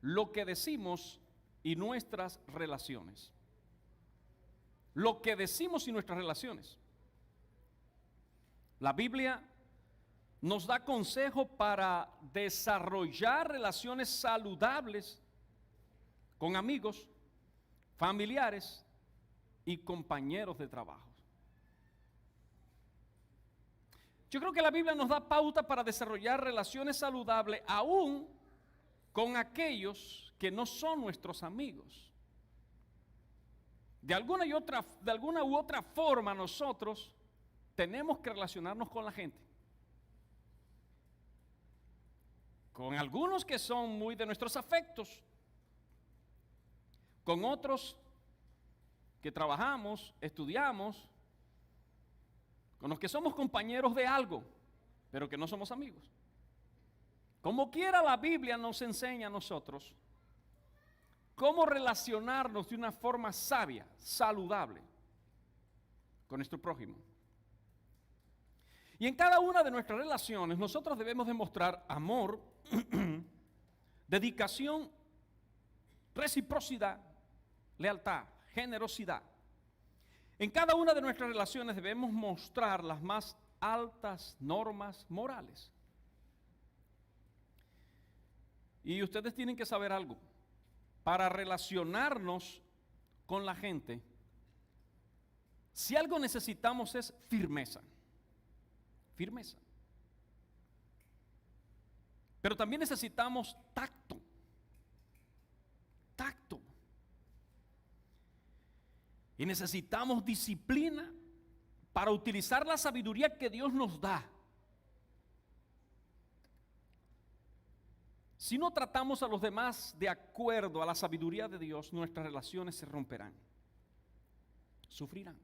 lo que decimos y nuestras relaciones. Lo que decimos y nuestras relaciones. La Biblia nos da consejo para desarrollar relaciones saludables con amigos, familiares y compañeros de trabajo. Yo creo que la Biblia nos da pauta para desarrollar relaciones saludables aún con aquellos que no son nuestros amigos. De alguna u otra forma nosotros tenemos que relacionarnos con la gente. Con algunos que son muy de nuestros afectos, con otros que trabajamos, estudiamos, con los que somos compañeros de algo, pero que no somos amigos. Como quiera, la Biblia nos enseña a nosotros cómo relacionarnos de una forma sabia, saludable con nuestro prójimo. Y en cada una de nuestras relaciones nosotros debemos demostrar amor, dedicación, reciprocidad, lealtad, generosidad. En cada una de nuestras relaciones debemos mostrar las más altas normas morales. Y ustedes tienen que saber algo. Para relacionarnos con la gente, si algo necesitamos es firmeza. Firmeza. Pero también necesitamos tacto. Tacto. Y necesitamos disciplina para utilizar la sabiduría que Dios nos da. Si no tratamos a los demás de acuerdo a la sabiduría de Dios, nuestras relaciones se romperán, sufrirán.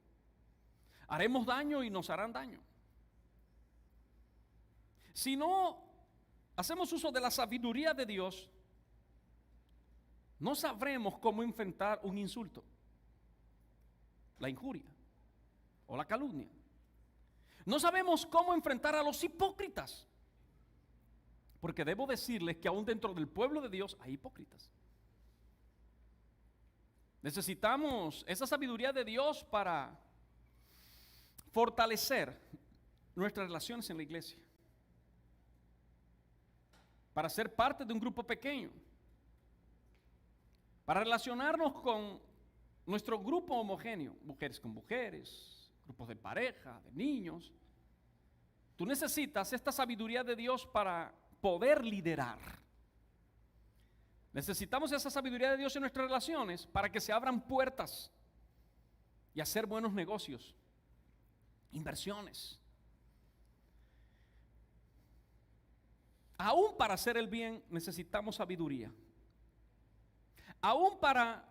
Haremos daño y nos harán daño. Si no hacemos uso de la sabiduría de Dios, no sabremos cómo enfrentar un insulto, la injuria o la calumnia. No sabemos cómo enfrentar a los hipócritas. Porque debo decirles que aún dentro del pueblo de Dios hay hipócritas. Necesitamos esa sabiduría de Dios para fortalecer nuestras relaciones en la iglesia. Para ser parte de un grupo pequeño. Para relacionarnos con nuestro grupo homogéneo. Mujeres con mujeres, grupos de pareja, de niños. Tú necesitas esta sabiduría de Dios para poder liderar. Necesitamos esa sabiduría de Dios en nuestras relaciones para que se abran puertas y hacer buenos negocios, inversiones. Aún para hacer el bien necesitamos sabiduría. Aún para,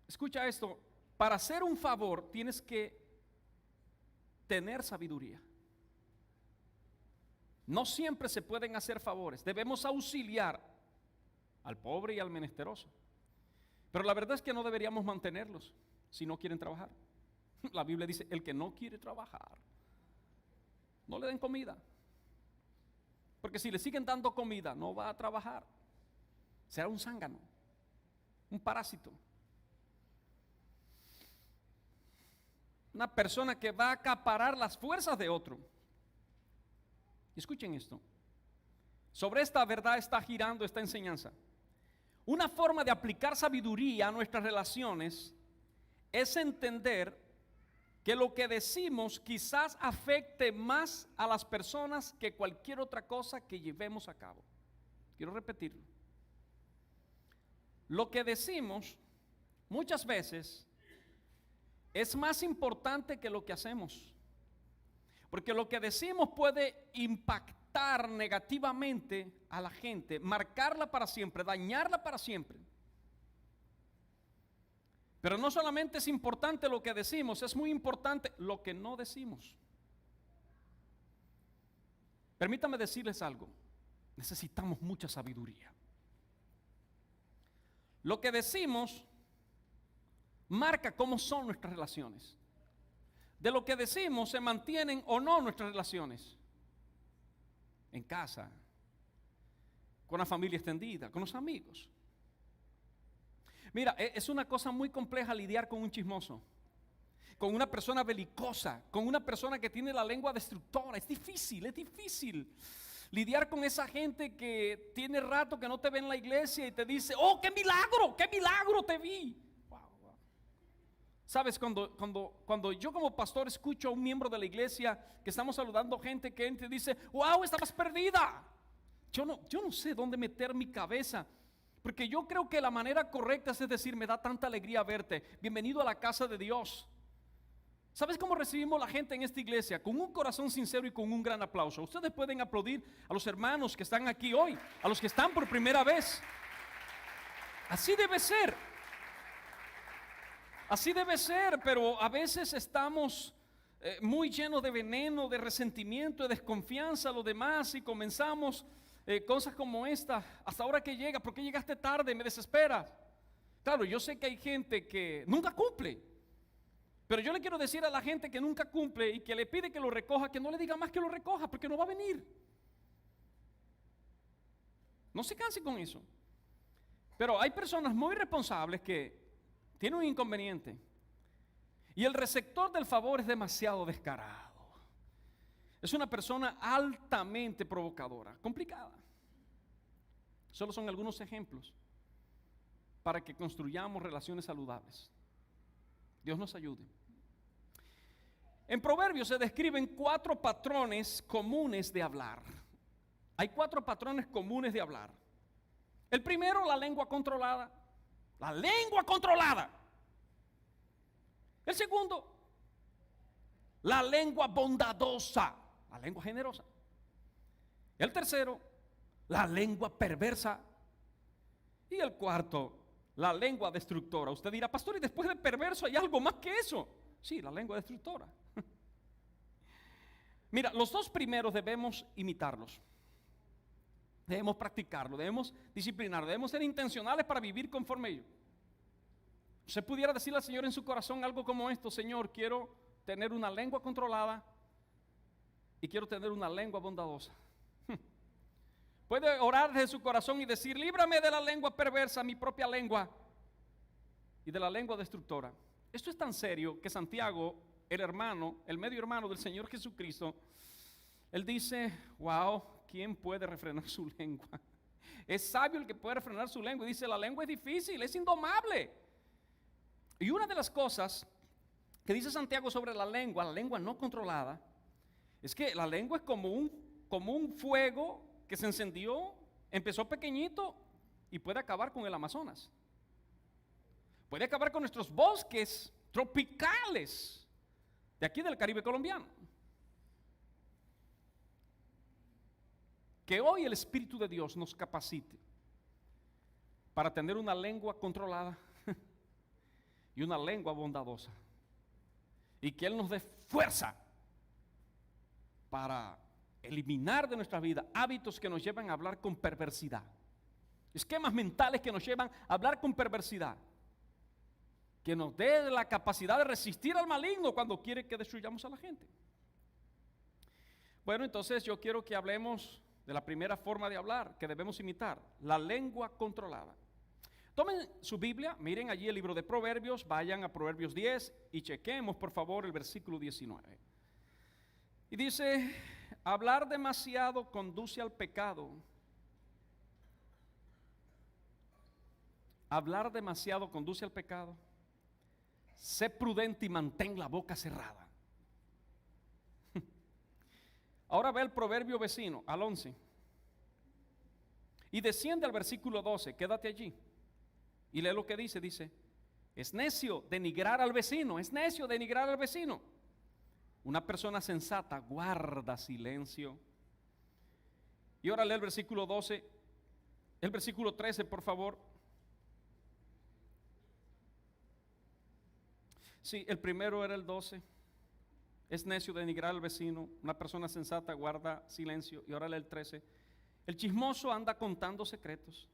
escucha esto, para hacer un favor tienes que tener sabiduría. No siempre se pueden hacer favores. Debemos auxiliar al pobre y al menesteroso. Pero la verdad es que no deberíamos mantenerlos si no quieren trabajar. La Biblia dice, el que no quiere trabajar, no le den comida. Porque si le siguen dando comida, no va a trabajar. Será un zángano, un parásito. Una persona que va a acaparar las fuerzas de otro. Y escuchen esto. Sobre esta verdad está girando esta enseñanza. Una forma de aplicar sabiduría a nuestras relaciones es entender que lo que decimos quizás afecte más a las personas que cualquier otra cosa que llevemos a cabo. Quiero repetirlo. Lo que decimos muchas veces es más importante que lo que hacemos. Porque lo que decimos puede impactar negativamente a la gente, marcarla para siempre, dañarla para siempre. Pero no solamente es importante lo que decimos, es muy importante lo que no decimos. Permítame decirles algo, necesitamos mucha sabiduría. Lo que decimos marca cómo son nuestras relaciones. De lo que decimos se mantienen o no nuestras relaciones. En casa, con la familia extendida, con los amigos. Mira, es una cosa muy compleja lidiar con un chismoso, con una persona belicosa, con una persona que tiene la lengua destructora. Es difícil lidiar con esa gente que tiene rato que no te ve en la iglesia y te dice, oh, qué milagro te vi. Wow. Sabes, cuando yo como pastor escucho a un miembro de la iglesia que estamos saludando gente que te dice, wow, estabas perdida. Yo no sé dónde meter mi cabeza, porque yo creo que la manera correcta es decir, me da tanta alegría verte, bienvenido a la casa de Dios. ¿Sabes cómo recibimos la gente en esta iglesia? Con un corazón sincero y con un gran aplauso. Ustedes pueden aplaudir a los hermanos que están aquí hoy, a los que están por primera vez. Así debe ser. Así debe ser, pero a veces estamos muy llenos de veneno, de resentimiento, de desconfianza a los demás y comenzamos cosas como esta. Hasta ahora que llega, ¿por qué llegaste tarde? Me desesperas. Claro, yo sé que hay gente que nunca cumple, pero yo le quiero decir a la gente que nunca cumple y que le pide que lo recoja, que no le diga más que lo recoja, porque no va a venir. No se canse con eso. Pero hay personas muy responsables que tienen un inconveniente y el receptor del favor es demasiado descarado. Es una persona altamente provocadora, complicada. Solo son algunos ejemplos para que construyamos relaciones saludables. Dios nos ayude. En Proverbios se describen 4 patrones comunes de hablar. Hay 4 patrones comunes de hablar. El primero, la lengua controlada. La lengua controlada. El segundo, la lengua bondadosa. La lengua generosa. El tercero, la lengua perversa. Y el cuarto, la lengua destructora. Usted dirá, pastor, y después de perverso hay algo más que eso. Sí, la lengua destructora. Mira, los 2 primeros debemos imitarlos. Debemos practicarlo, debemos disciplinarlo, debemos ser intencionales para vivir conforme a ello. Usted pudiera decirle al Señor en su corazón algo como esto: Señor, quiero tener una lengua controlada y quiero tener una lengua bondadosa. Puede orar desde su corazón y decir, líbrame de la lengua perversa, mi propia lengua, y de la lengua destructora. Esto es tan serio que Santiago, el hermano, el medio hermano del Señor Jesucristo, él dice, wow, ¿quién puede refrenar su lengua? Es sabio el que puede refrenar su lengua. Y dice, la lengua es difícil, es indomable. Y una de las cosas que dice Santiago sobre la lengua no controlada, es que la lengua es como un fuego que se encendió, empezó pequeñito y puede acabar con el Amazonas. Puede acabar con nuestros bosques tropicales de aquí del Caribe colombiano. Que hoy el Espíritu de Dios nos capacite para tener una lengua controlada y una lengua bondadosa. Y que Él nos dé fuerza para eliminar de nuestra vida hábitos que nos llevan a hablar con perversidad. Esquemas mentales que nos llevan a hablar con perversidad. Que nos dé la capacidad de resistir al maligno cuando quiere que destruyamos a la gente. Bueno, entonces yo quiero que hablemos de la primera forma de hablar que debemos imitar, la lengua controlada. Tomen su Biblia, miren allí el libro de Proverbios, vayan a Proverbios 10 y chequemos por favor el versículo 19. Y dice, hablar demasiado conduce al pecado. Hablar demasiado conduce al pecado. Sé prudente y mantén la boca cerrada. Ahora ve el proverbio vecino, al 11. Y desciende al versículo 12, quédate allí. Y lee lo que dice, es necio denigrar al vecino, es necio denigrar al vecino. Una persona sensata guarda silencio. Y ahora lee el versículo 12, el versículo 13, por favor. Sí, el primero era el 12. Es necio denigrar al vecino. Una persona sensata guarda silencio. Y ahora lee el 13. El chismoso anda contando secretos.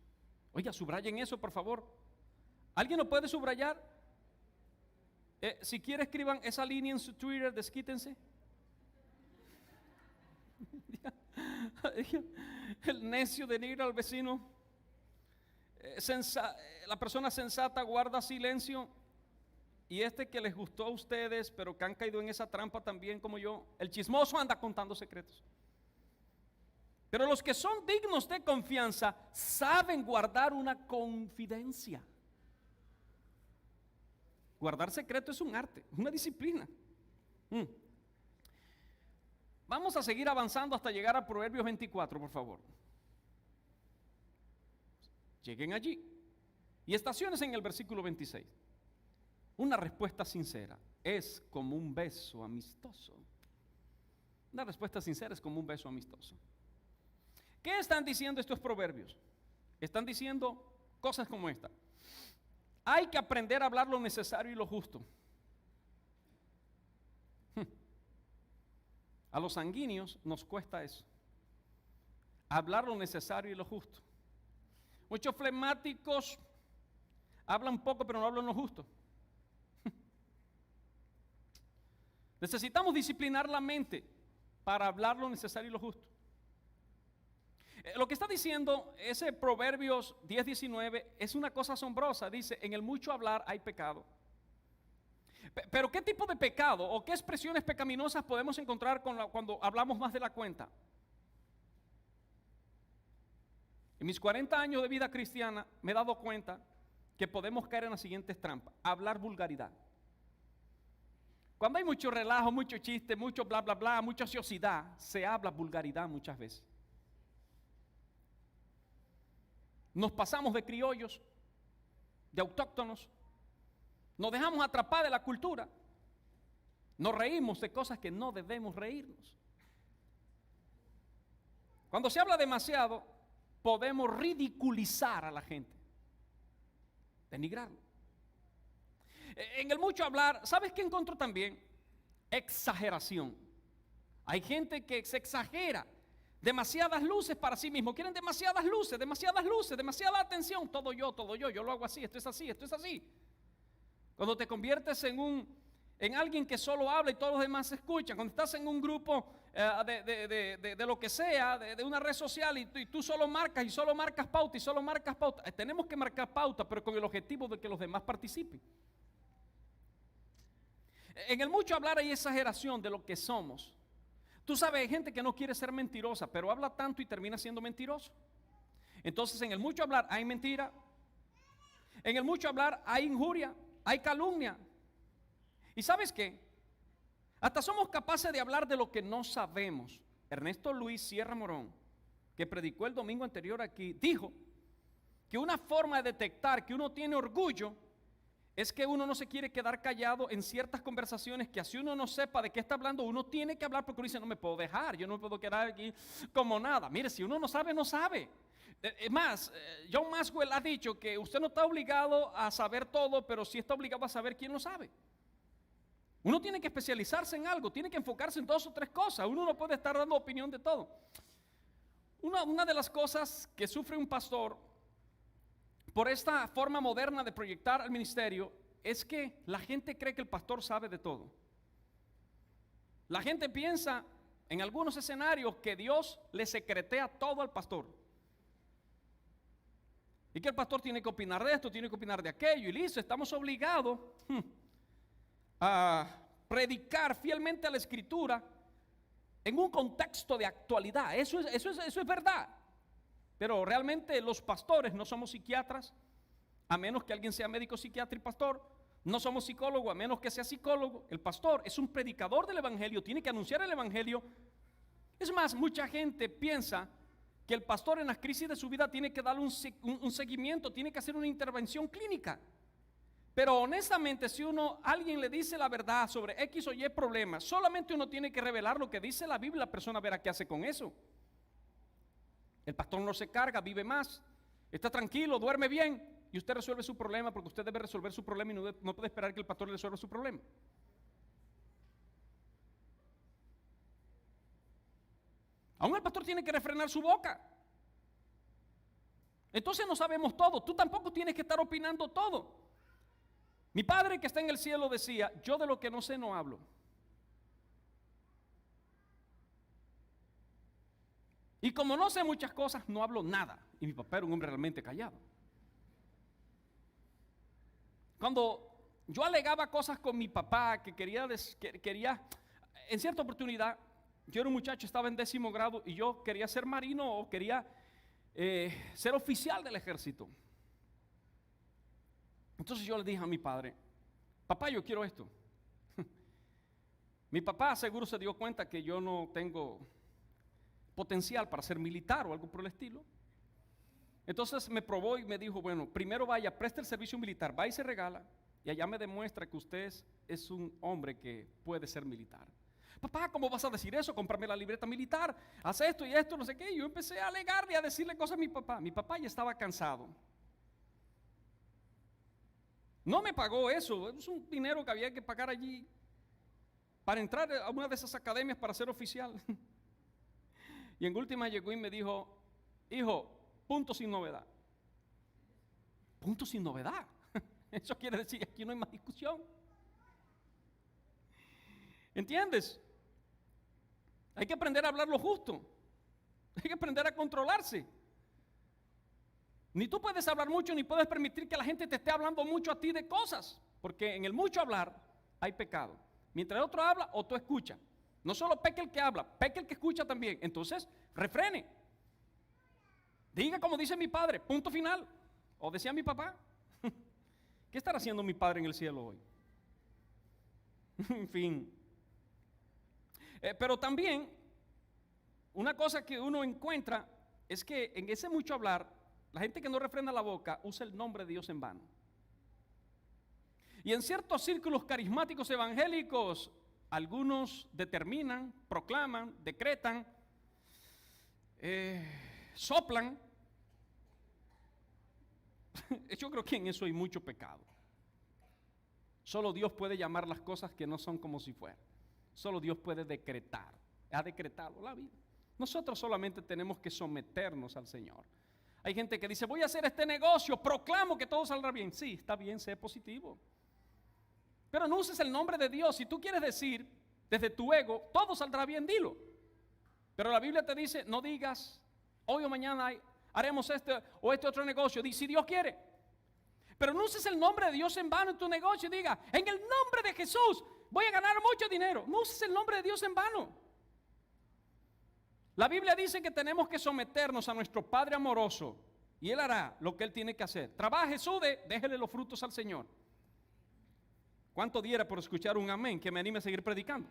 Oiga, subrayen eso, por favor. ¿Alguien lo puede subrayar? Si quiere, escriban esa línea en su Twitter, desquítense. El necio denigra al vecino. La persona sensata guarda silencio. Y este que les gustó a ustedes, pero que han caído en esa trampa también como yo, el chismoso anda contando secretos. Pero los que son dignos de confianza saben guardar una confidencia. Guardar secreto es un arte, una disciplina. Vamos a seguir avanzando hasta llegar a Proverbios 24, por favor. Lleguen allí y estaciones en el versículo 26. Una respuesta sincera es como un beso amistoso. Una respuesta sincera es como un beso amistoso. ¿Qué están diciendo estos proverbios? Están diciendo cosas como esta. Hay que aprender a hablar lo necesario y lo justo. A los sanguíneos nos cuesta eso. Hablar lo necesario y lo justo. Muchos flemáticos hablan poco pero no hablan lo justo. Necesitamos disciplinar la mente para hablar lo necesario y lo justo. Lo que está diciendo ese Proverbios 10:19 es una cosa asombrosa. Dice, en el mucho hablar hay pecado. Pero ¿qué tipo de pecado o qué expresiones pecaminosas podemos encontrar cuando hablamos más de la cuenta? En mis 40 años de vida cristiana me he dado cuenta que podemos caer en las siguientes trampas. Hablar vulgaridad. Cuando hay mucho relajo, mucho chiste, mucho bla bla bla, mucha ociosidad, se habla vulgaridad muchas veces. Nos pasamos de criollos, de autóctonos, nos dejamos atrapar de la cultura, nos reímos de cosas que no debemos reírnos. Cuando se habla demasiado, podemos ridiculizar a la gente, denigrarlo. En el mucho hablar, ¿sabes qué encuentro también? Exageración. Hay gente que se exagera. Demasiadas luces para sí mismo. Quieren demasiadas luces, demasiada atención. Todo yo, yo lo hago así, esto es así, esto es así. Cuando te conviertes en alguien que solo habla y todos los demás escuchan. Cuando estás en un grupo de lo que sea, de una red social y tú solo marcas pauta. Tenemos que marcar pauta, pero con el objetivo de que los demás participen. En el mucho hablar hay exageración de lo que somos. Tú sabes, hay gente que no quiere ser mentirosa, pero habla tanto y termina siendo mentiroso. Entonces en el mucho hablar hay mentira. En el mucho hablar hay injuria, hay calumnia. ¿Y sabes qué? Hasta somos capaces de hablar de lo que no sabemos. Ernesto Luis Sierra Morón, que predicó el domingo anterior aquí, dijo que una forma de detectar que uno tiene orgullo es que uno no se quiere quedar callado en ciertas conversaciones, que así uno no sepa de qué está hablando, uno tiene que hablar porque uno dice, no me puedo dejar, yo no me puedo quedar aquí como nada. Mire, si uno no sabe, no sabe. Es más, John Maxwell ha dicho que usted no está obligado a saber todo, pero sí está obligado a saber quién lo sabe. Uno tiene que especializarse en algo, tiene que enfocarse en 2 o 3 cosas, uno no puede estar dando opinión de todo. Una de las cosas que sufre un pastor por esta forma moderna de proyectar al ministerio es que la gente cree que el pastor sabe de todo. La gente piensa en algunos escenarios que Dios le secretea todo al pastor. Y que el pastor tiene que opinar de esto, tiene que opinar de aquello, y listo, estamos obligados a predicar fielmente a la Escritura en un contexto de actualidad. Eso es verdad. Pero realmente los pastores no somos psiquiatras, a menos que alguien sea médico, psiquiatra y pastor. No somos psicólogos, a menos que sea psicólogo. El pastor es un predicador del evangelio, tiene que anunciar el evangelio. Es más, mucha gente piensa que el pastor en las crisis de su vida tiene que darle un seguimiento, tiene que hacer una intervención clínica. Pero honestamente, si alguien le dice la verdad sobre X o Y problema, solamente uno tiene que revelar lo que dice la Biblia, la persona verá qué hace con eso. El pastor no se carga, vive más, está tranquilo, duerme bien, y usted resuelve su problema porque usted debe resolver su problema y no puede esperar que el pastor le resuelva su problema. Aún el pastor tiene que refrenar su boca. Entonces no sabemos todo, tú tampoco tienes que estar opinando todo. Mi padre que está en el cielo decía, yo de lo que no sé no hablo. Y como no sé muchas cosas, no hablo nada. Y mi papá era un hombre realmente callado. Cuando yo alegaba cosas con mi papá que quería, en cierta oportunidad, yo era un muchacho, estaba en 10º grado y yo quería ser marino o quería ser oficial del ejército. Entonces yo le dije a mi padre, papá, yo quiero esto. Mi papá seguro se dio cuenta que yo no tengo potencial para ser militar o algo por el estilo. Entonces me probó y me dijo, bueno, primero vaya, preste el servicio militar, va y se regala y allá me demuestra que usted es un hombre que puede ser militar. Papá, ¿cómo vas a decir eso? Cómprame la libreta militar, haz esto y esto, no sé qué. Y yo empecé a alegarle, a decirle cosas a mi papá. Mi papá ya estaba cansado. No me pagó eso, es un dinero que había que pagar allí para entrar a una de esas academias para ser oficial. Y en última llegó y me dijo, hijo, punto sin novedad. Punto sin novedad. Eso quiere decir que aquí no hay más discusión. ¿Entiendes? Hay que aprender a hablar lo justo. Hay que aprender a controlarse. Ni tú puedes hablar mucho, ni puedes permitir que la gente te esté hablando mucho a ti de cosas. Porque en el mucho hablar hay pecado. Mientras el otro habla o tú escuchas. No solo peca el que habla, peca el que escucha también. Entonces, refrene. Diga como dice mi padre, punto final. O decía mi papá. ¿Qué estará haciendo mi padre en el cielo hoy? En fin. Pero también, una cosa que uno encuentra es que en ese mucho hablar, la gente que no refrena la boca usa el nombre de Dios en vano. Y en ciertos círculos carismáticos evangélicos, algunos determinan, proclaman, decretan, soplan. Yo creo que en eso hay mucho pecado. Solo Dios puede llamar las cosas que no son como si fueran. Solo Dios puede decretar. Ha decretado la vida. Nosotros solamente tenemos que someternos al Señor. Hay gente que dice, voy a hacer este negocio, proclamo que todo saldrá bien. Sí, está bien, sé positivo. Pero no uses el nombre de Dios. Si tú quieres decir desde tu ego, todo saldrá bien, dilo. Pero la Biblia te dice, no digas, hoy o mañana haremos este o este otro negocio. Di, si Dios quiere. Pero no uses el nombre de Dios en vano en tu negocio y diga, en el nombre de Jesús voy a ganar mucho dinero. No uses el nombre de Dios en vano. La Biblia dice que tenemos que someternos a nuestro Padre amoroso y Él hará lo que Él tiene que hacer. Trabaje, sude, déjele los frutos al Señor. ¿Cuánto diera por escuchar un amén que me anime a seguir predicando?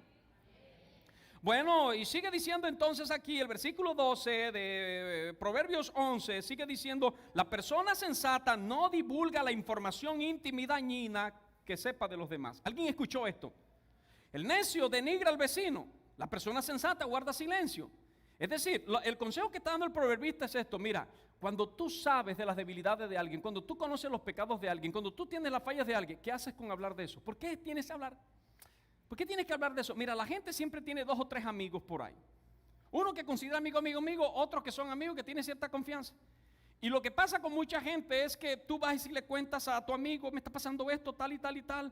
Bueno, y sigue diciendo entonces aquí el versículo 12 de Proverbios 11, sigue diciendo, la persona sensata no divulga la información íntima y dañina que sepa de los demás. ¿Alguien escuchó esto? El necio denigra al vecino, la persona sensata guarda silencio. Es decir, el consejo que está dando el proverbista es esto, mira, cuando tú sabes de las debilidades de alguien, cuando tú conoces los pecados de alguien, cuando tú tienes las fallas de alguien, ¿qué haces con hablar de eso? ¿Por qué tienes que hablar? ¿Por qué tienes que hablar de eso? Mira, la gente siempre tiene 2 o 3 amigos por ahí. Uno que considera amigo, otros que son amigos que tienen cierta confianza. Y lo que pasa con mucha gente es que tú vas y le cuentas a tu amigo, me está pasando esto, tal y tal y tal.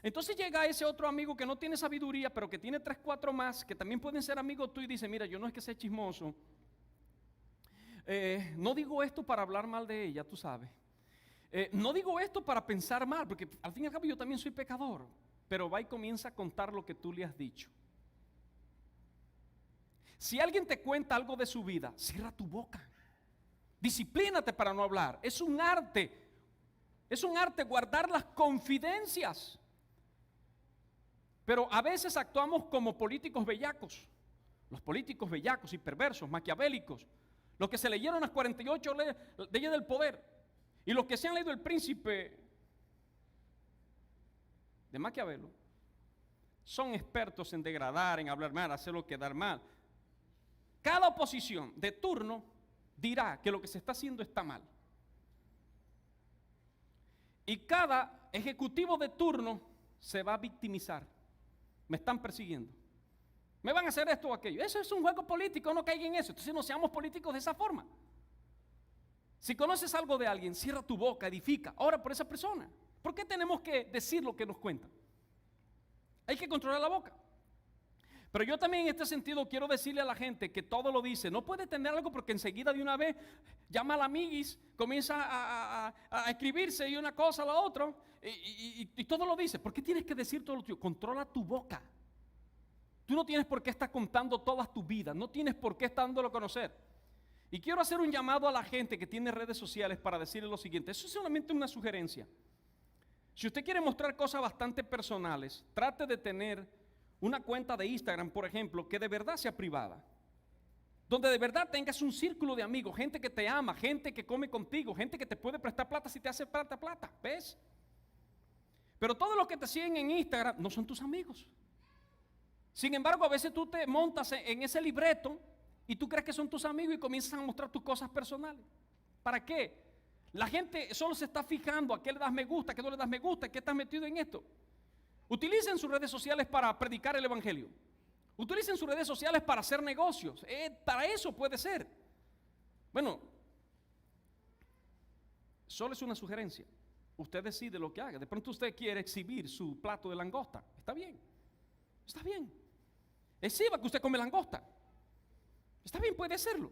Entonces llega ese otro amigo que no tiene sabiduría, pero que tiene 3, 4 más, que también pueden ser amigos tuyos y dice, mira, yo no es que sea chismoso. No digo esto para hablar mal de ella, tú sabes. No digo esto para pensar mal, porque al fin y al cabo yo también soy pecador. Pero va y comienza a contar lo que tú le has dicho. Si alguien te cuenta algo de su vida, cierra tu boca. Disciplínate para no hablar. Es un arte. Es un arte guardar las confidencias. Pero a veces actuamos como políticos bellacos. Los políticos bellacos y perversos, maquiavélicos. Los que se leyeron las 48 leyes del poder. Y los que se han leído El Príncipe de Maquiavelo, son expertos en degradar, en hablar mal, hacerlo quedar mal. Cada oposición de turno dirá que lo que se está haciendo está mal. Y cada ejecutivo de turno se va a victimizar. Me están persiguiendo. Me van a hacer esto o aquello. Eso es un juego político, no caigan en eso. Entonces no seamos políticos de esa forma. Si conoces algo de alguien, cierra tu boca, edifica, ora por esa persona. ¿Por qué tenemos que decir lo que nos cuentan? Hay que controlar la boca. Pero yo también en este sentido quiero decirle a la gente que todo lo dice. No puede tener algo porque enseguida de una vez llama al amiguis, comienza a escribirse y una cosa a la otra y todo lo dice. ¿Por qué tienes que decir todo lo tuyo? Controla tu boca. Tú no tienes por qué estar contando toda tu vida, no tienes por qué estar dándolo a conocer. Y quiero hacer un llamado a la gente que tiene redes sociales para decirle lo siguiente. Eso es solamente una sugerencia. Si usted quiere mostrar cosas bastante personales, trate de tener una cuenta de Instagram, por ejemplo, que de verdad sea privada. Donde de verdad tengas un círculo de amigos, gente que te ama, gente que come contigo, gente que te puede prestar plata si te hace falta plata, ¿ves? Pero todos los que te siguen en Instagram no son tus amigos. Sin embargo, a veces tú te montas en ese libreto y tú crees que son tus amigos y comienzas a mostrar tus cosas personales. ¿Para qué? La gente solo se está fijando a qué le das me gusta, a qué no le das me gusta, a qué estás metido en esto. Utilicen sus redes sociales para predicar el evangelio. Utilicen sus redes sociales para hacer negocios. Para eso puede ser. Bueno, solo es una sugerencia. Usted decide lo que haga. De pronto usted quiere exhibir su plato de langosta. Está bien. Está bien. Exhiba que usted come langosta. Está bien, puede hacerlo.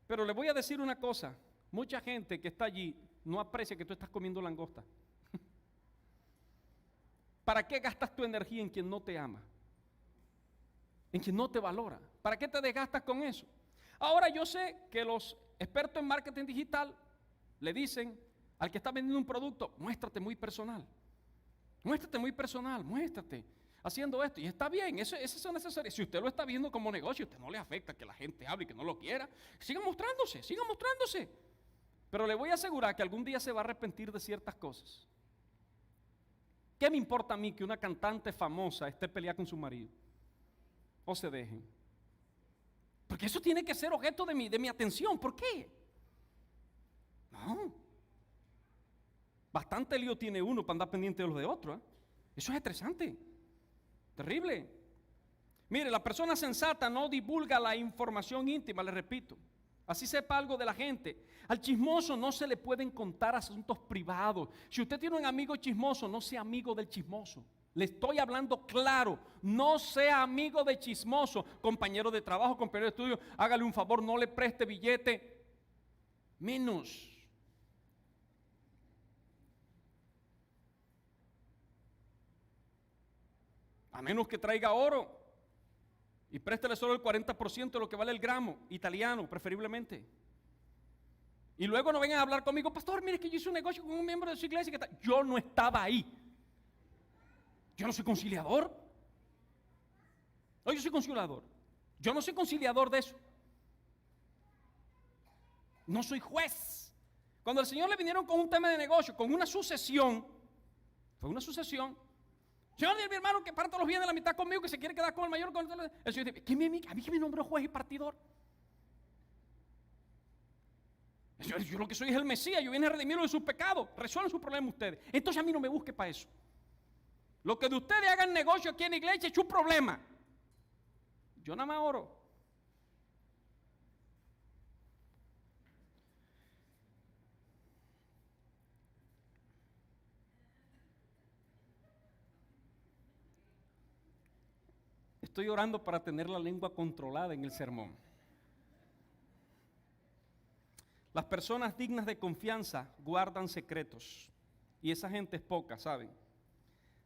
Pero le voy a decir una cosa. Mucha gente que está allí no aprecia que tú estás comiendo langosta. ¿Para qué gastas tu energía en quien no te ama? En quien no te valora. ¿Para qué te desgastas con eso? Ahora yo sé que los expertos en marketing digital le dicen al que está vendiendo un producto, muéstrate muy personal. Muéstrate muy personal, muéstrate haciendo esto. Y está bien, eso es necesario. Si usted lo está viendo como negocio, a usted no le afecta que la gente hable y que no lo quiera, siga mostrándose, siga mostrándose. Pero le voy a asegurar que algún día se va a arrepentir de ciertas cosas. ¿Qué me importa a mí que una cantante famosa esté peleada con su marido? O se dejen. Porque eso tiene que ser objeto de mi atención. ¿Por qué? No. Bastante lío tiene uno para andar pendiente de los de otro. Eso es estresante. Terrible. Mire, la persona sensata no divulga la información íntima, le repito. Así sepa algo de la gente. Al chismoso no se le pueden contar asuntos privados. Si usted tiene un amigo chismoso, no sea amigo del chismoso. Le estoy hablando claro. No sea amigo de chismoso. Compañero de trabajo, compañero de estudio, hágale un favor, no le preste billete. Menos. A menos que traiga oro. Y préstele solo el 40% de lo que vale el gramo, italiano preferiblemente. Y luego no vengan a hablar conmigo, pastor, mire que yo hice un negocio con un miembro de su iglesia. Yo no estaba ahí. Yo no soy conciliador. No, yo soy conciliador. Yo no soy conciliador de eso. No soy juez. Cuando al Señor le vinieron con un tema de negocio, con una sucesión, fue una sucesión. Señor, mi hermano que parta los bienes de la mitad conmigo, que se quiere quedar con el mayor. El Señor dice, a mí que me nombró juez y partidor. Yo lo que soy es el Mesías, yo vine a redimirlo de sus pecados. Resuelvan sus problemas ustedes. Entonces a mí no me busque para eso. Lo que de ustedes hagan negocio aquí en la iglesia es un problema. Yo nada más oro. Estoy orando para tener la lengua controlada en el sermón. Las personas dignas de confianza guardan secretos. Y esa gente es poca, ¿saben?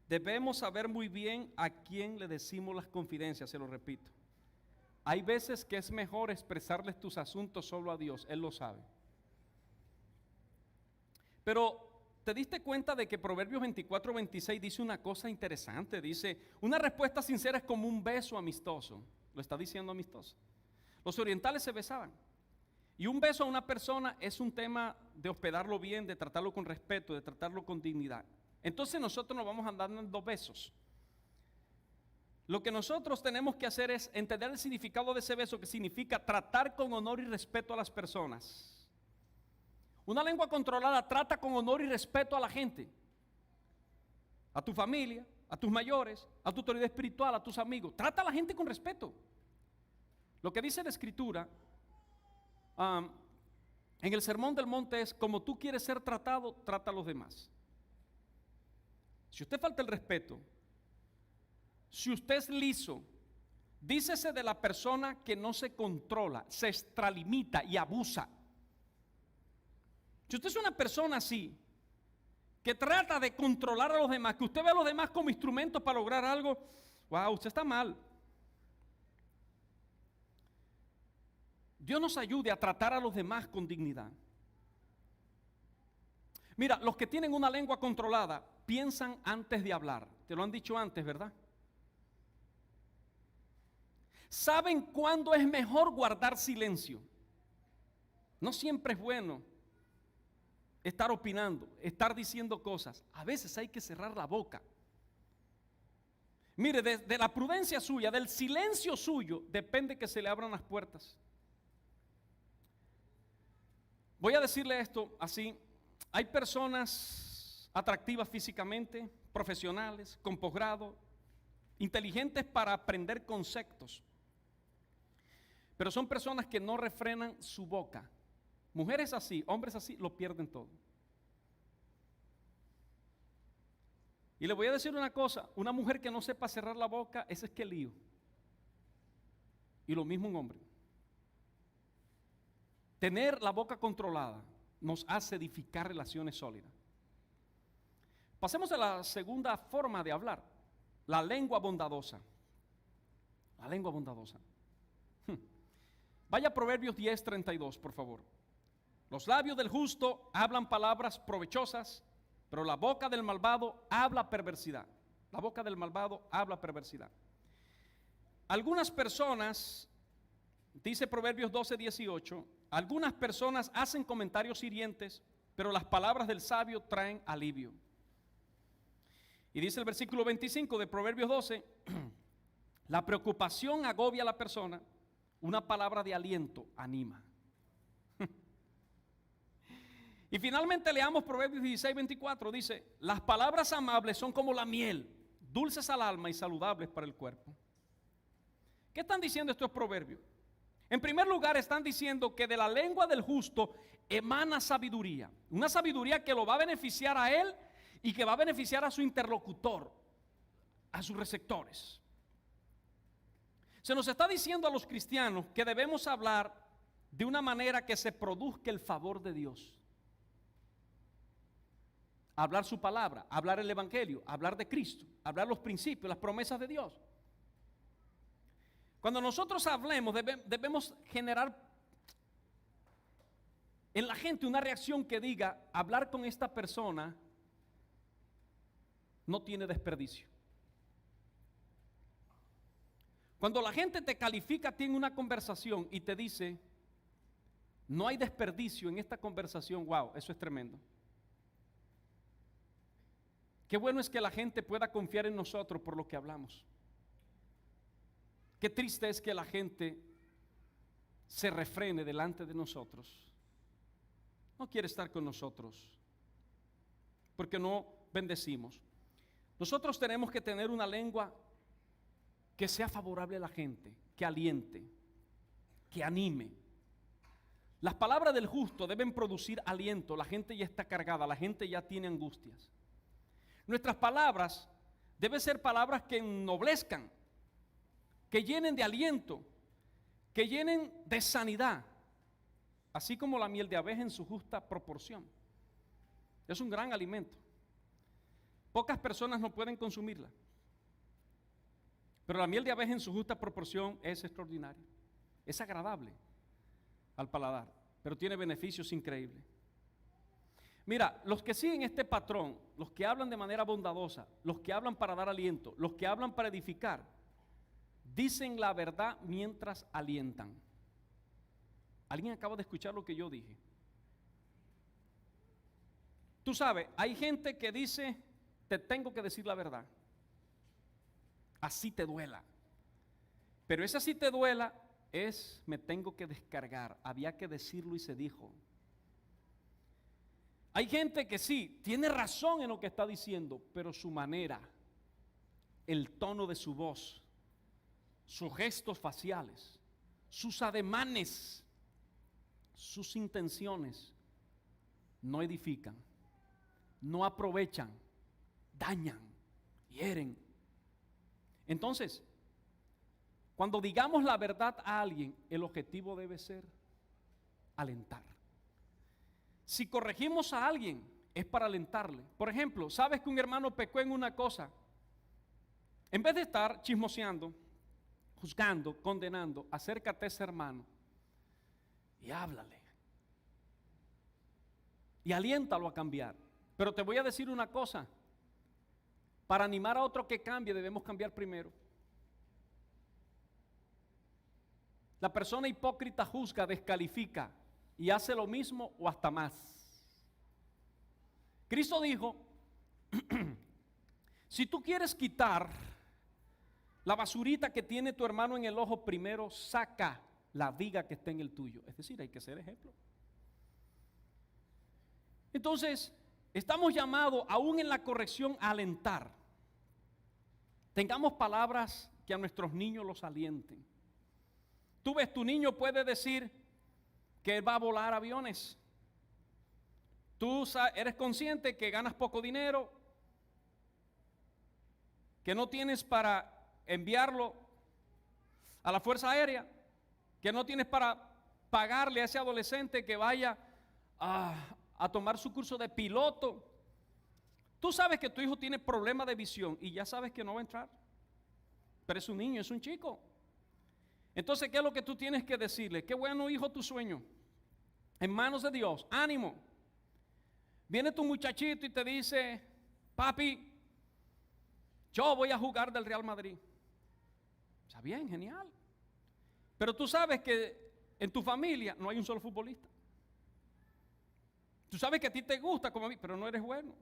Debemos saber muy bien a quién le decimos las confidencias, se lo repito. Hay veces que es mejor expresarles tus asuntos solo a Dios, Él lo sabe. Pero ¿te diste cuenta de que Proverbios 24:26 dice una cosa interesante? Dice, una respuesta sincera es como un beso amistoso. Lo está diciendo amistoso. Los orientales se besaban. Y un beso a una persona es un tema de hospedarlo bien, de tratarlo con respeto, de tratarlo con dignidad. Entonces nosotros nos vamos a dar dando besos. Lo que nosotros tenemos que hacer es entender el significado de ese beso, que significa tratar con honor y respeto a las personas. Una lengua controlada trata con honor y respeto a la gente, a tu familia, a tus mayores, a tu autoridad espiritual, a tus amigos. Trata a la gente con respeto. Lo que dice la Escritura en el Sermón del Monte es, como tú quieres ser tratado, trata a los demás. Si usted falta el respeto, si usted es liso, Dícese de la persona que no se controla, se extralimita y abusa. Si usted es una persona así, que trata de controlar a los demás, que usted ve a los demás como instrumentos para lograr algo, wow, usted está mal. Dios nos ayude a tratar a los demás con dignidad. Mira, los que tienen una lengua controlada piensan antes de hablar. Te lo han dicho antes, ¿verdad? Saben cuándo es mejor guardar silencio. No siempre es bueno estar opinando, estar diciendo cosas. A veces hay que cerrar la boca. Mire, de la prudencia suya, del silencio suyo, depende que se le abran las puertas. Voy a decirle esto así. Hay personas atractivas físicamente, profesionales, con posgrado, inteligentes para aprender conceptos, pero son personas que no refrenan su boca. Mujeres así, hombres así, lo pierden todo. Y le voy a decir una cosa, una mujer que no sepa cerrar la boca, ese es que lío. Y lo mismo un hombre. Tener la boca controlada nos hace edificar relaciones sólidas. Pasemos a la segunda forma de hablar, la lengua bondadosa. La lengua bondadosa. Vaya a Proverbios 10:32, por favor. Los labios del justo hablan palabras provechosas, pero la boca del malvado habla perversidad. La boca del malvado habla perversidad. Algunas personas, dice Proverbios 12:18, algunas personas hacen comentarios hirientes, pero las palabras del sabio traen alivio. Y dice el versículo 25 de Proverbios 12, la preocupación agobia a la persona, una palabra de aliento anima. Y finalmente leamos Proverbios 16:24, dice, las palabras amables son como la miel, dulces al alma y saludables para el cuerpo. ¿Qué están diciendo estos proverbios? En primer lugar, están diciendo que de la lengua del justo emana sabiduría, una sabiduría que lo va a beneficiar a él y que va a beneficiar a su interlocutor, a sus receptores. Se nos está diciendo a los cristianos que debemos hablar de una manera que se produzca el favor de Dios. Hablar su palabra, hablar el evangelio, hablar de Cristo, hablar los principios, las promesas de Dios. Cuando nosotros hablemos, debemos generar en la gente una reacción que diga, hablar con esta persona no tiene desperdicio. Cuando la gente te califica a ti en una conversación y te dice, no hay desperdicio en esta conversación, wow, eso es tremendo. Qué bueno es que la gente pueda confiar en nosotros por lo que hablamos. Qué triste es que la gente se refrene delante de nosotros. No quiere estar con nosotros porque no bendecimos. Nosotros tenemos que tener una lengua que sea favorable a la gente, que aliente, que anime. Las palabras del justo deben producir aliento. La gente ya está cargada, la gente ya tiene angustias. Nuestras palabras deben ser palabras que ennoblezcan, que llenen de aliento, que llenen de sanidad, así como la miel de abeja en su justa proporción. Es un gran alimento. Pocas personas no pueden consumirla, pero la miel de abeja en su justa proporción es extraordinaria. Es agradable al paladar, pero tiene beneficios increíbles. Mira, los que siguen este patrón, los que hablan de manera bondadosa, los que hablan para dar aliento, los que hablan para edificar, dicen la verdad mientras alientan. ¿Alguien acaba de escuchar lo que yo dije? Tú sabes, hay gente que dice, te tengo que decir la verdad. Así te duela. Pero esa así te duela es, me tengo que descargar. Había que decirlo y se dijo. Hay gente que sí, tiene razón en lo que está diciendo, pero su manera, el tono de su voz, sus gestos faciales, sus ademanes, sus intenciones, no edifican, no aprovechan, dañan, hieren. Entonces, Cuando digamos la verdad a alguien, el objetivo debe ser alentar. Si corregimos a alguien, es para alentarle. Por ejemplo, sabes que un hermano pecó en una cosa. En vez de estar chismoseando, juzgando, condenando, acércate a ese hermano y háblale. Y aliéntalo a cambiar. Pero te voy a decir una cosa. Para animar a otro que cambie, debemos cambiar primero. La persona hipócrita juzga, descalifica y hace lo mismo o hasta más. Cristo dijo, si tú quieres quitar la basurita que tiene tu hermano en el ojo, primero saca la viga que está en el tuyo. Es decir, hay que ser ejemplo. Entonces, estamos llamados aún en la corrección a alentar. Tengamos palabras que a nuestros niños los alienten. Tú ves, tu niño puede decir que él va a volar aviones. Tú eres consciente que ganas poco dinero, que no tienes para enviarlo a la Fuerza Aérea, que no tienes para pagarle a ese adolescente que vaya a tomar su curso de piloto. Tú sabes que tu hijo tiene problemas de visión y ya sabes que no va a entrar, pero es un niño, es un chico. Entonces, ¿qué es lo que tú tienes que decirle? Qué bueno, hijo, tu sueño, en manos de Dios, ánimo. Viene tu muchachito y te dice, papi, yo voy a jugar del Real Madrid. Está bien, genial. Pero tú sabes que en tu familia no hay un solo futbolista. Tú sabes que a ti te gusta como a mí, pero no eres bueno.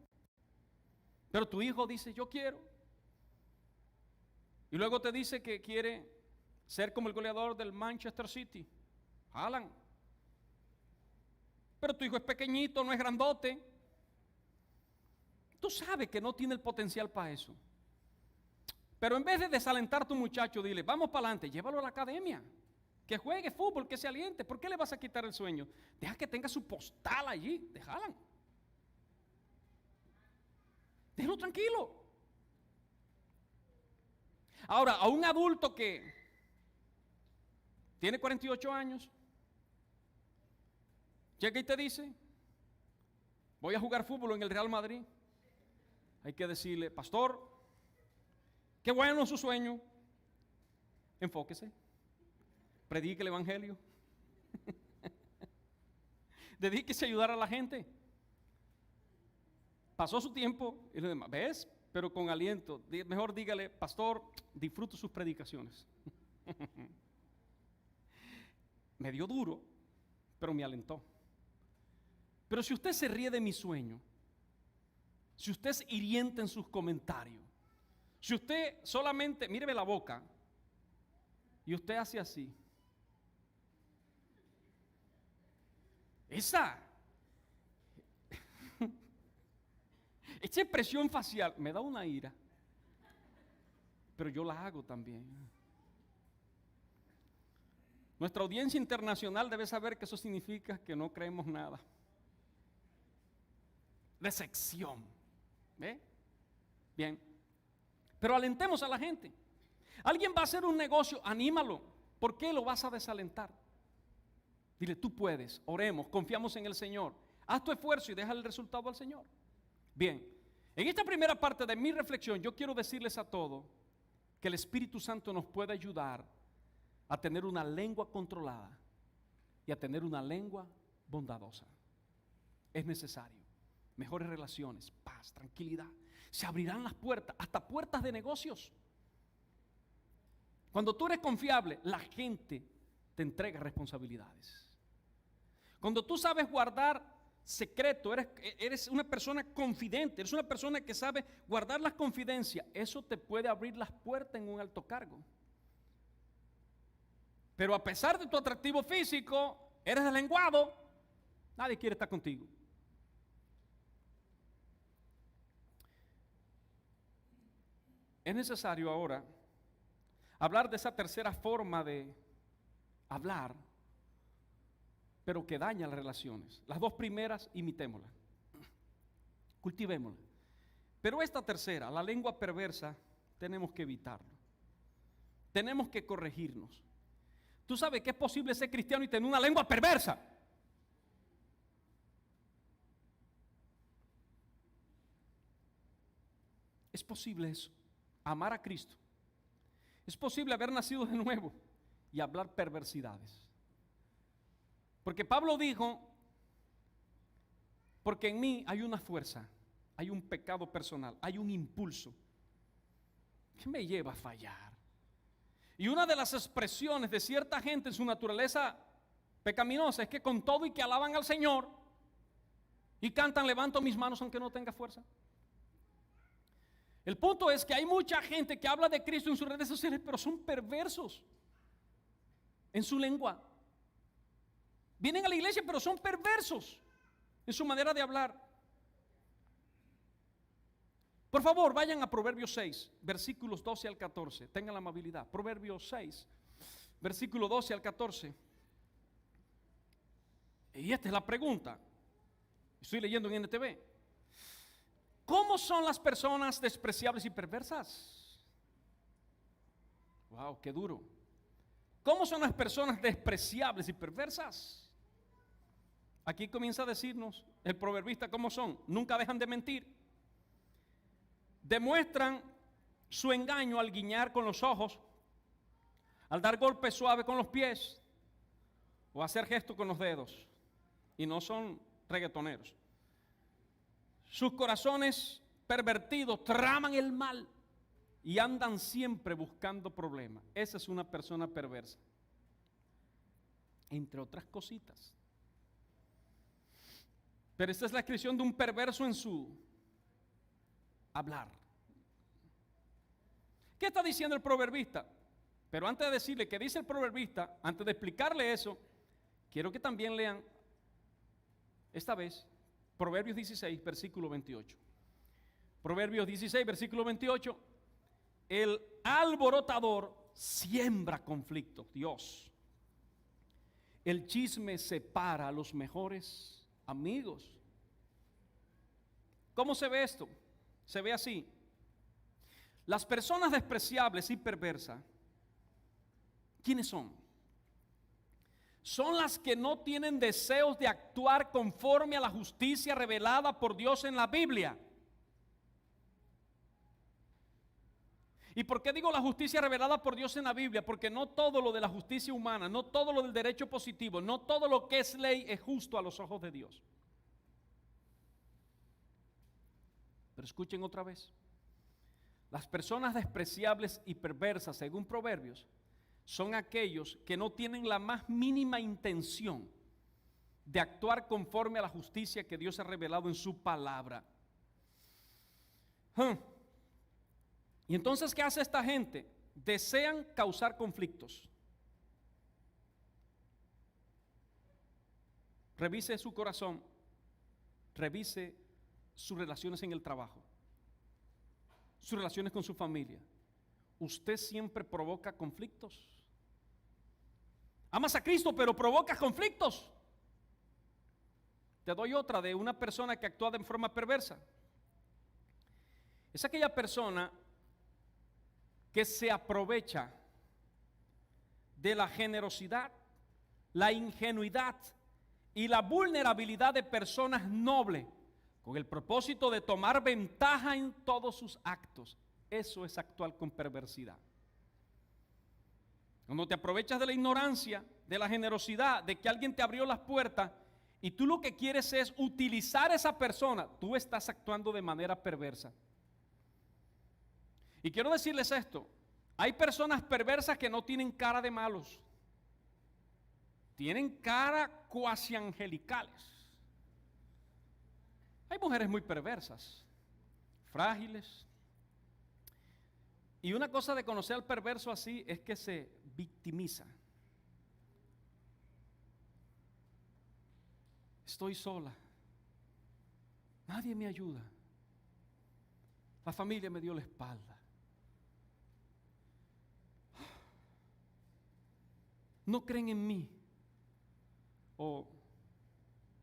Pero tu hijo dice, yo quiero. Y luego te dice que quiere ser como el goleador del Manchester City, Haaland. Pero tu hijo es pequeñito, no es grandote. Tú sabes que no tiene el potencial para eso. Pero en vez de desalentar a tu muchacho, dile, vamos para adelante, llévalo a la academia, que juegue fútbol, que se aliente. ¿Por qué le vas a quitar el sueño? Deja que tenga su postal allí, déjala. Déjalo tranquilo. Ahora, a un adulto que tiene 48 años, llega y te dice, voy a jugar fútbol en el Real Madrid. Hay que decirle, pastor, qué bueno su sueño. Enfóquese. Predique el evangelio. Dedíquese a ayudar a la gente. Pasó su tiempo y lo demás, ¿ves? Pero con aliento. Mejor dígale, pastor, disfruto sus predicaciones. Me dio duro, pero me alentó. Pero si usted se ríe de mi sueño, si usted es hiriente en sus comentarios, si usted solamente, míreme la boca, y usted hace así, esa expresión facial me da una ira, pero yo la hago también. Nuestra audiencia internacional debe saber que eso significa que no creemos nada. Decepción. ¿Ve? Bien. Pero alentemos a la gente. Alguien va a hacer un negocio, anímalo. ¿Por qué lo vas a desalentar? Dile, tú puedes, oremos, confiamos en el Señor. Haz tu esfuerzo y deja el resultado al Señor. Bien, en esta primera parte de mi reflexión, yo quiero decirles a todos que el Espíritu Santo nos puede ayudar a tener una lengua controlada y a tener una lengua bondadosa. Es necesario. Mejores relaciones, paz, tranquilidad. Se abrirán las puertas, hasta puertas de negocios. Cuando tú eres confiable, la gente te entrega responsabilidades. Cuando tú sabes guardar secreto, eres una persona confidente, eres una persona que sabe guardar las confidencias, eso te puede abrir las puertas en un alto cargo. Pero a pesar de tu atractivo físico, eres deslenguado, nadie quiere estar contigo. Es necesario ahora hablar de esa tercera forma de hablar, pero que daña las relaciones. Las dos primeras, imitémoslas, cultivémoslas. Pero esta tercera, la lengua perversa, tenemos que evitarlo. tenemos que corregirnos. Tú sabes que es posible ser cristiano y tener una lengua perversa. Es posible eso, amar a Cristo. Es posible haber nacido de nuevo y hablar perversidades. Porque Pablo dijo, porque en mí hay una fuerza, hay un pecado personal, hay un impulso que me lleva a fallar. Y una de las expresiones de cierta gente en su naturaleza pecaminosa es que con todo y que alaban al Señor y cantan, levanto mis manos aunque no tenga fuerza. El punto es que hay mucha gente que habla de Cristo en sus redes sociales, pero son perversos en su lengua. Vienen a la iglesia, pero son perversos en su manera de hablar. Por favor, vayan a Proverbios 6, versículos 12 al 14. Tengan la amabilidad. Proverbios 6, versículo 12 al 14. Y esta es la pregunta. Estoy leyendo en NTV. ¿Cómo son las personas despreciables y perversas? Wow, qué duro. ¿Cómo son las personas despreciables y perversas? Aquí comienza a decirnos el proverbista cómo son. Nunca dejan de mentir. Demuestran su engaño al guiñar con los ojos, al dar golpes suaves con los pies o hacer gestos con los dedos. Y no son reggaetoneros. Sus corazones pervertidos traman el mal y andan siempre buscando problemas. Esa es una persona perversa. Entre otras cositas. Pero esta es la descripción de un perverso en su hablar. ¿Qué está diciendo el proverbista? Pero antes de decirle qué dice el proverbista, antes de explicarle eso, quiero que también lean esta vez Proverbios 16, versículo 28. Proverbios 16, versículo 28. El alborotador siembra conflictos. Dios. El chisme separa a los mejores amigos. ¿Cómo se ve esto? Se ve así. Las personas despreciables y perversas, ¿quiénes son? Son las que no tienen deseos de actuar conforme a la justicia revelada por Dios en la Biblia. ¿Y por qué digo la justicia revelada por Dios en la Biblia? Porque no todo lo de la justicia humana, no todo lo del derecho positivo, no todo lo que es ley es justo a los ojos de Dios. Pero escuchen otra vez. Las personas despreciables y perversas, según Proverbios, son aquellos que no tienen la más mínima intención de actuar conforme a la justicia que Dios ha revelado en su palabra. Y entonces, ¿qué hace esta gente? Desean causar conflictos. Revise su corazón, revise sus relaciones en el trabajo, sus relaciones con su familia. Usted siempre provoca conflictos. Amas a Cristo, pero provocas conflictos. Te doy otra de una persona que actúa de forma perversa. Es aquella persona que se aprovecha de la generosidad, la ingenuidad y la vulnerabilidad de personas nobles con el propósito de tomar ventaja en todos sus actos. Eso es actuar con perversidad. Cuando te aprovechas de la ignorancia, de la generosidad, de que alguien te abrió las puertas y tú lo que quieres es utilizar a esa persona, tú estás actuando de manera perversa. Y quiero decirles esto, hay personas perversas que no tienen cara de malos, tienen cara cuasi angelicales. Hay mujeres muy perversas, frágiles. Y una cosa de conocer al perverso así es que se victimiza. Estoy sola, nadie me ayuda, la familia me dio la espalda. No creen en mí. O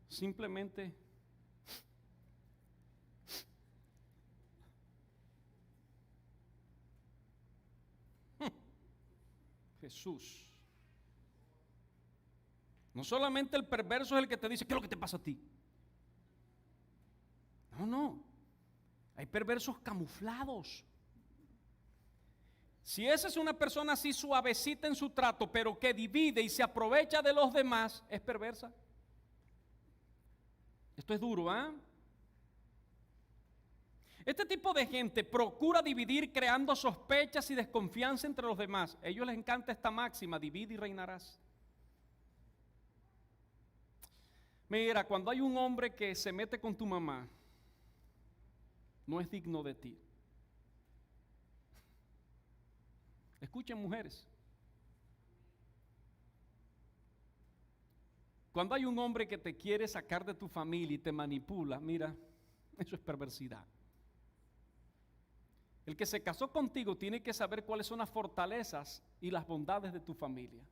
simplemente Jesús. No solamente el perverso es el que te dice, ¿qué es lo que te pasa a ti? No. Hay perversos camuflados. Si esa es una persona así suavecita en su trato, pero que divide y se aprovecha de los demás, es perversa. Esto es duro, ¿ah? Este tipo de gente procura dividir creando sospechas y desconfianza entre los demás. A ellos les encanta esta máxima, divide y reinarás. Mira, cuando hay un hombre que se mete con tu mamá, no es digno de ti. Escuchen, mujeres. Cuando hay un hombre que te quiere sacar de tu familia y te manipula, mira, eso es perversidad. El que se casó contigo tiene que saber cuáles son las fortalezas y las bondades de tu familia.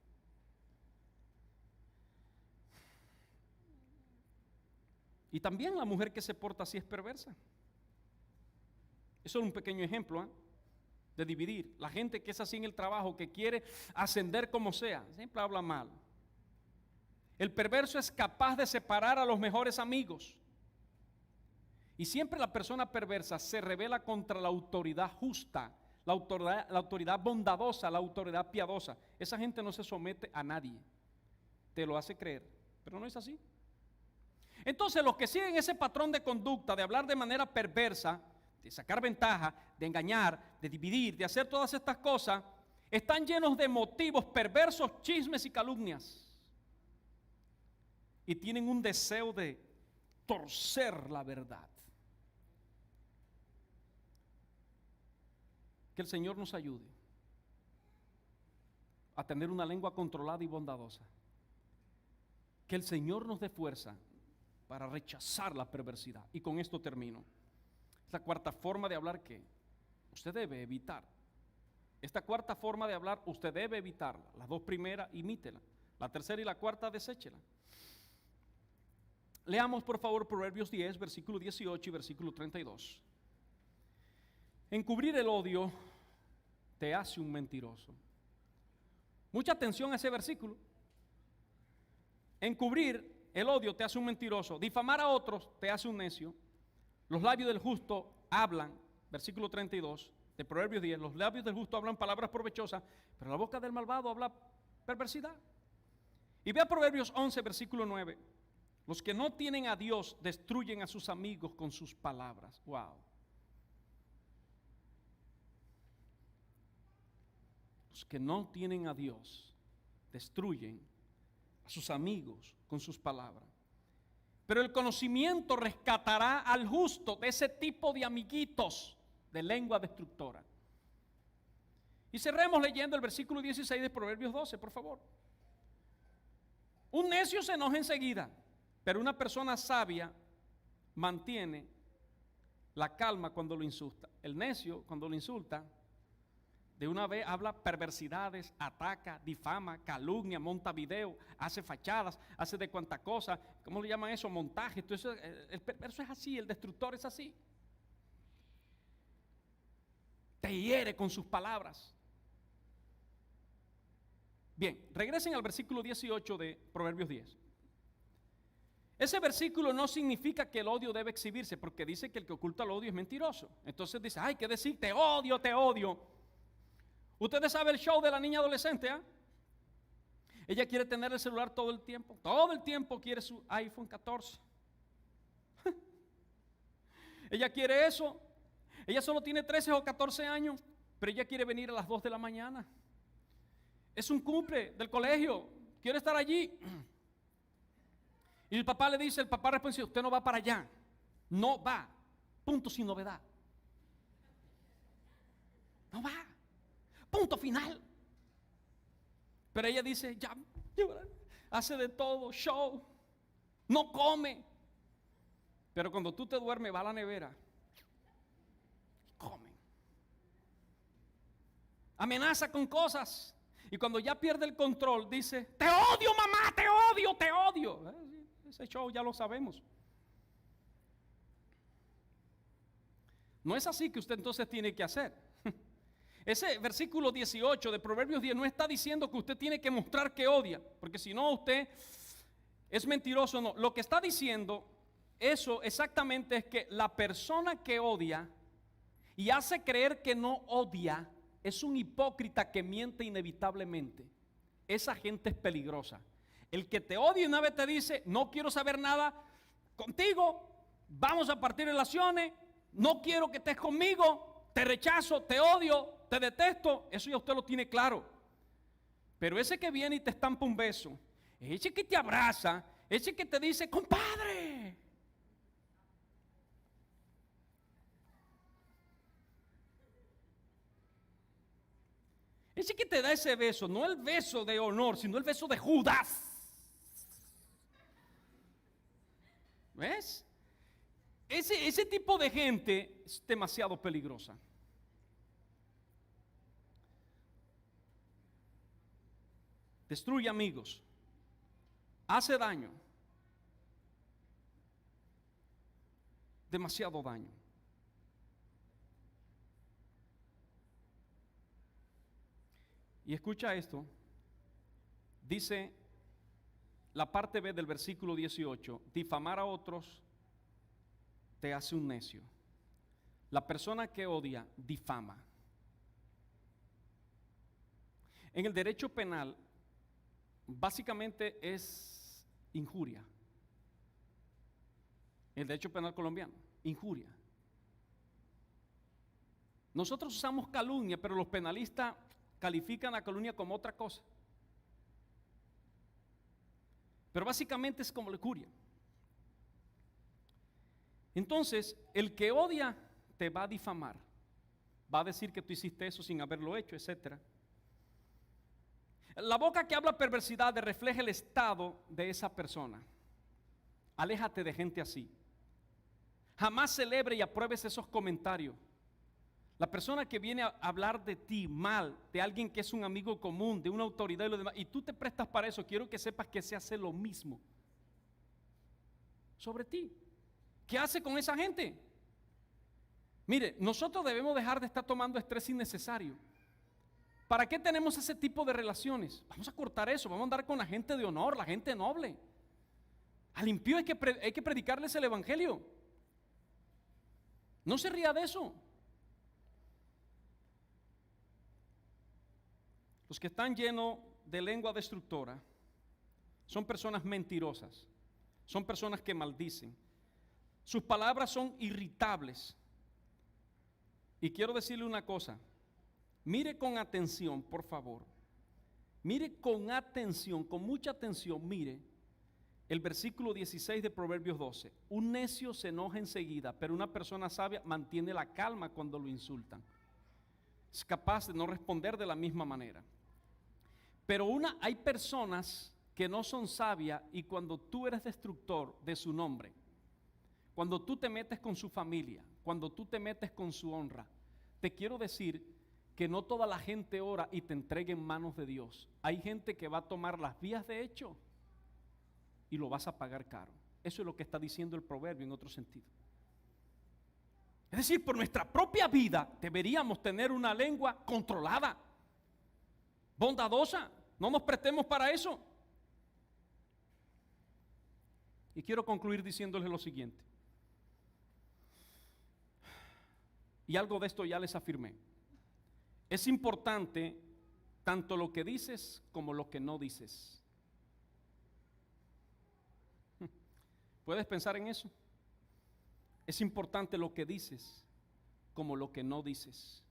Y también la mujer que se porta así es perversa. Eso es un pequeño ejemplo, de dividir. La gente que es así en el trabajo, que quiere ascender como sea, siempre habla mal. El perverso es capaz de separar a los mejores amigos. Y siempre la persona perversa se revela contra la autoridad justa, la autoridad bondadosa, la autoridad piadosa. Esa gente no se somete a nadie. Te lo hace creer, pero no es así. Entonces los que siguen ese patrón de conducta, de hablar de manera perversa, de sacar ventaja, de engañar, de dividir, de hacer todas estas cosas, están llenos de motivos perversos, chismes y calumnias. Y tienen un deseo de torcer la verdad. Que el Señor nos ayude a tener una lengua controlada y bondadosa. Que el Señor nos dé fuerza para rechazar la perversidad. Y con esto termino. Es la cuarta forma de hablar que usted debe evitar. Esta cuarta forma de hablar usted debe evitarla. Las dos primeras, imítela. La tercera y la cuarta, deséchela. Leamos por favor Proverbios 10, versículo 18 y versículo 32. Encubrir el odio te hace un mentiroso. Mucha atención a ese versículo. Encubrir el odio te hace un mentiroso. Difamar a otros te hace un necio. Los labios del justo hablan, versículo 32 de Proverbios 10, los labios del justo hablan palabras provechosas, pero la boca del malvado habla perversidad. Y vea Proverbios 11, versículo 9. Los que no tienen a Dios destruyen a sus amigos con sus palabras. Wow. Los que no tienen a Dios destruyen a sus amigos con sus palabras. Pero el conocimiento rescatará al justo de ese tipo de amiguitos de lengua destructora. Y cerremos leyendo el versículo 16 de Proverbios 12, por favor. Un necio se enoja enseguida, pero una persona sabia mantiene la calma cuando lo insulta. El necio, cuando lo insulta, de una vez habla perversidades, ataca, difama, calumnia, monta video, hace fachadas, hace de cuanta cosa. ¿Cómo le llaman eso? Montaje. Entonces, el perverso es así, el destructor es así. Te hiere con sus palabras. Bien, regresen al versículo 18 de Proverbios 10. Ese versículo no significa que el odio debe exhibirse, porque dice que el que oculta el odio es mentiroso. Entonces dice, hay que decir, te odio, te odio. Ustedes saben el show de la niña adolescente, ¿eh? Ella quiere tener el celular todo el tiempo quiere su iPhone 14. Ella quiere eso. Ella solo tiene 13 o 14 años, pero ella quiere venir a las 2 de la mañana. Es un cumple del colegio, quiere estar allí. Y el papá le dice, el papá responde, usted no va para allá, no va, punto sin novedad. No va. Punto final. Pero ella dice, ya, hace de todo, show, no come. Pero cuando tú te duermes, va a la nevera y come. Amenaza con cosas. Y cuando ya pierde el control, dice, te odio, mamá, te odio, te odio. Ese show ya lo sabemos. No es así que usted entonces tiene que hacer. Ese versículo 18 de Proverbios 10 no está diciendo que usted tiene que mostrar que odia, porque si no usted es mentiroso. No, lo que está diciendo eso exactamente es que la persona que odia y hace creer que no odia es un hipócrita que miente inevitablemente. Esa gente es peligrosa. El que te odia y una vez te dice, no quiero saber nada contigo, vamos a partir relaciones, no quiero que estés conmigo, te rechazo, te odio, te detesto, eso ya usted lo tiene claro. Pero ese que viene y te estampa un beso, ese que te abraza, ese que te dice, compadre, ese que te da ese beso, no el beso de honor, sino el beso de Judas. ¿Ves? Ese tipo de gente es demasiado peligrosa. Destruye amigos, hace daño, demasiado daño. Y escucha esto, dice la parte B del versículo 18, difamar a otros te hace un necio. La persona que odia, difama. En el derecho penal, básicamente es injuria. El derecho penal colombiano, injuria. Nosotros usamos calumnia, pero los penalistas califican la calumnia como otra cosa. Pero básicamente es como la injuria. Entonces, el que odia te va a difamar, va a decir que tú hiciste eso sin haberlo hecho, etcétera. La boca que habla perversidades refleja el estado de esa persona. Aléjate de gente así. Jamás celebre y apruebes esos comentarios. La persona que viene a hablar de ti mal, de alguien que es un amigo común, de una autoridad y lo demás, y tú te prestas para eso, quiero que sepas que se hace lo mismo sobre ti. ¿Qué hace con esa gente? Mire, nosotros debemos dejar de estar tomando estrés innecesario. ¿Para qué tenemos ese tipo de relaciones? Vamos a cortar eso, vamos a andar con la gente de honor, la gente noble. Al impío hay que predicarles el evangelio. No se ría de eso. Los que están llenos de lengua destructora son personas mentirosas, son personas que maldicen. Sus palabras son irritables. Y quiero decirle una cosa, mire con atención, por favor. Mire con atención, con mucha atención, mire el versículo 16 de Proverbios 12. Un necio se enoja enseguida, pero una persona sabia mantiene la calma cuando lo insultan. Es capaz de no responder de la misma manera. Pero hay personas que no son sabias y cuando tú eres destructor de su nombre, cuando tú te metes con su familia, cuando tú te metes con su honra, te quiero decir que no toda la gente ora y te entrega en manos de Dios. Hay gente que va a tomar las vías de hecho y lo vas a pagar caro. Eso es lo que está diciendo el proverbio en otro sentido. Es decir, por nuestra propia vida deberíamos tener una lengua controlada, bondadosa. No nos prestemos para eso. Y quiero concluir diciéndoles lo siguiente. Y algo de esto ya les afirmé. Es importante tanto lo que dices como lo que no dices. ¿Puedes pensar en eso? Es importante lo que dices como lo que no dices.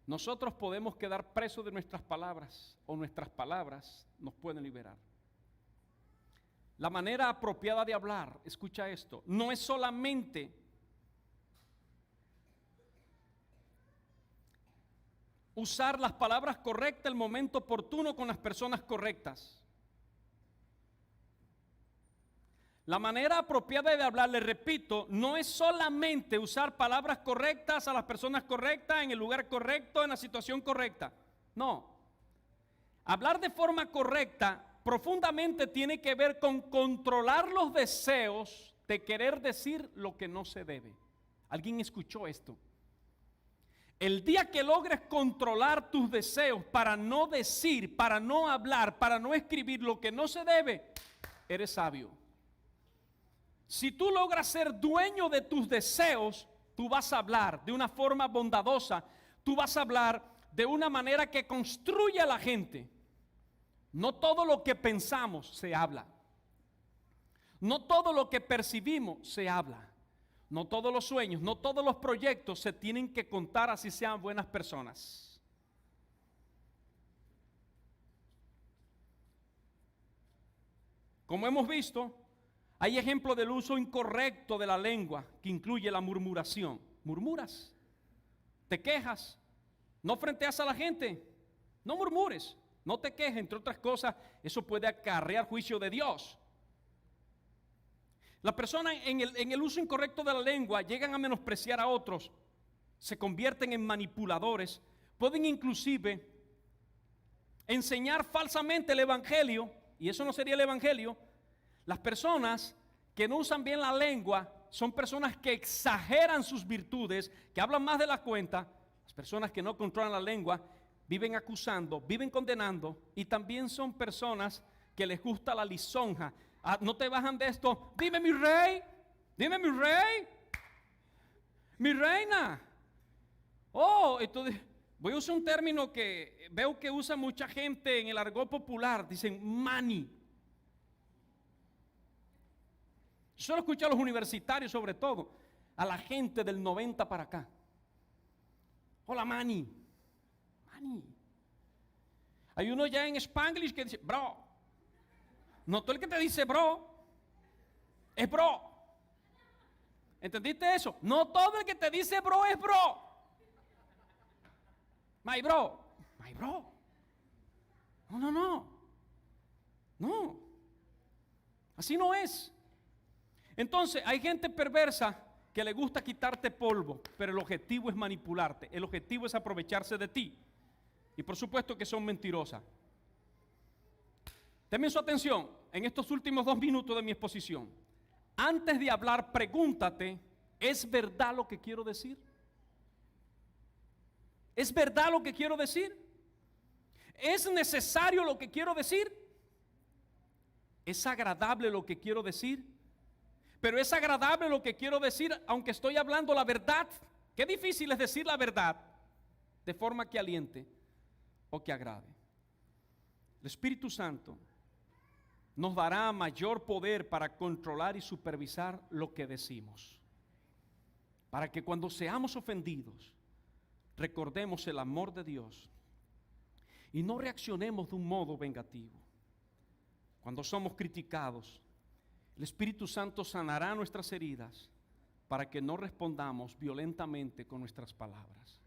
Nosotros podemos quedar presos de nuestras palabras o nuestras palabras nos pueden liberar. La manera apropiada de hablar, escucha esto, no es solamente usar las palabras correctas, el momento oportuno con las personas correctas. La manera apropiada de hablar, le repito, no es solamente usar palabras correctas a las personas correctas, en el lugar correcto, en la situación correcta. No. Hablar de forma correcta profundamente tiene que ver con controlar los deseos de querer decir lo que no se debe. ¿Alguien escuchó esto? El día que logres controlar tus deseos para no decir, para no hablar, para no escribir lo que no se debe, eres sabio. Si tú logras ser dueño de tus deseos, tú vas a hablar de una forma bondadosa, tú vas a hablar de una manera que construye a la gente. No todo lo que pensamos se habla. No todo lo que percibimos se habla. No todos los sueños, no todos los proyectos se tienen que contar así sean buenas personas. Como hemos visto, hay ejemplos del uso incorrecto de la lengua que incluye la murmuración. Murmuras, te quejas, no frenteas a la gente, no murmures, no te quejes, entre otras cosas, eso puede acarrear juicio de Dios. Las personas en el uso incorrecto de la lengua llegan a menospreciar a otros, se convierten en manipuladores, pueden inclusive enseñar falsamente el evangelio, y eso no sería el evangelio. Las personas que no usan bien la lengua son personas que exageran sus virtudes, que hablan más de la cuenta. Las personas que no controlan la lengua viven acusando, viven condenando, y también son personas que les gusta la lisonja. No te bajan de esto, dime mi rey, mi reina. Entonces voy a usar un término que veo que usa mucha gente en el argot popular, dicen mani. Yo solo escucho a los universitarios, sobre todo, a la gente del 90 para acá. Hola mani. Hay uno ya en Spanglish que dice, bro. No todo el que te dice bro, es bro. ¿Entendiste eso? No todo el que te dice bro es bro. My bro. No. Así no es. Entonces, hay gente perversa que le gusta quitarte polvo, pero el objetivo es manipularte. El objetivo es aprovecharse de ti. Y por supuesto que son mentirosas. Denme su atención en estos últimos 2 minutos de mi exposición. Antes de hablar, pregúntate, ¿es verdad lo que quiero decir? ¿Es verdad lo que quiero decir? ¿Es necesario lo que quiero decir? ¿Es agradable lo que quiero decir? Pero es agradable lo que quiero decir aunque estoy hablando la verdad. Qué difícil es decir la verdad de forma que aliente o que agrade. El Espíritu Santo nos dará mayor poder para controlar y supervisar lo que decimos. Para que cuando seamos ofendidos, recordemos el amor de Dios y no reaccionemos de un modo vengativo. Cuando somos criticados, el Espíritu Santo sanará nuestras heridas para que no respondamos violentamente con nuestras palabras.